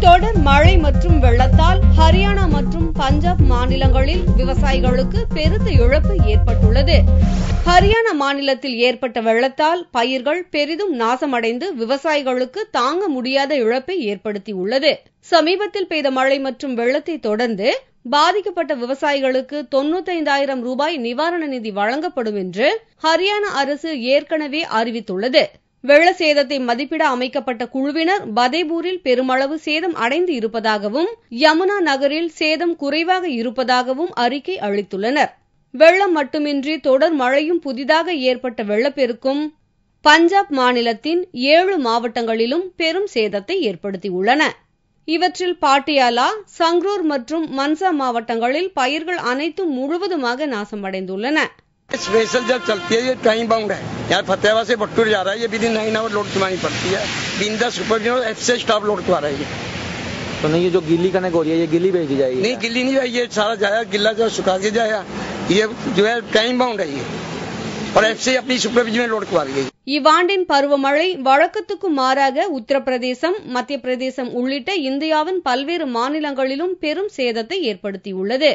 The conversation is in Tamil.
தொடர் மழை மற்றும் வெள்ளத்தால் ஹரியானா மற்றும் பஞ்சாப் மாநிலங்களில் விவசாயிகளுக்கு பெருத்த இழப்பு ஏற்பட்டுள்ளது. ஹரியானா மாநிலத்தில் ஏற்பட்ட வெள்ளத்தால் பயிர்கள் பெரிதும் நாசமடைந்து விவசாயிகளுக்கு தாங்க முடியாத இழப்பை ஏற்படுத்தியுள்ளது. சமீபத்தில் பெய்த மழை மற்றும் வெள்ளத்தை தொடர்ந்து பாதிக்கப்பட்ட விவசாயிகளுக்கு 95,000 ரூபாய் நிவாரண நிதி வழங்கப்படும் என்று ஹரியானா அரசு ஏற்கனவே அறிவித்துள்ளது. வெள்ள சேதத்தை மதிப்பிட அமைக்கப்பட்ட குழுவினர் பதேபூரில் பெருமளவு சேதம் அடைந்து இருப்பதாகவும் யமுனா நகரில் சேதம் குறைவாக இருப்பதாகவும் அறிக்கை அளித்துள்ளனர். வெள்ளம் மட்டுமின்றி தொடர் மழையும் புதிதாக ஏற்பட்ட வெள்ளப்பெருக்கும் பஞ்சாப் மாநிலத்தின் 7 மாவட்டங்களிலும் பெரும் சேதத்தை ஏற்படுத்தியுள்ளன. இவற்றில் பாட்டியாலா, சங்ரூர் மற்றும் மன்சா மாவட்டங்களில் பயிர்கள் அனைத்தும் முழுவதுமாக நாசமடைந்துள்ளன. स्पेशल जब चलती है ये टाइम बाउंड है. यार फतेहाबाद से भट्टूर जा रहा है, ये विद इन 9 आवर लोड करवानी पड़ती है. बिंदा सुपरविजन एफ से स्टाफ लोड करवा रहा है. तो नहीं, ये जो गीली कनक हो रही है ये गीली भेजी जाएगी? नहीं, गीली नहीं है, ये सारा जाया गिल्ला जो सुखा के जाया. ये जो है टाइम बाउंड है ये, और एफ से अपनी सुपरविजन में लोड करवा रही है. இவ்வாண்டின் பருவமழை வழக்கத்துக்கும் மாறாக உத்தரப்பிரதேசம், மத்திய பிரதேசம் உள்ளிட்ட இந்தியாவின் பல்வேறு மாநிலங்களிலும் பெரும் சேதத்தை ஏற்படுத்தியுள்ளது.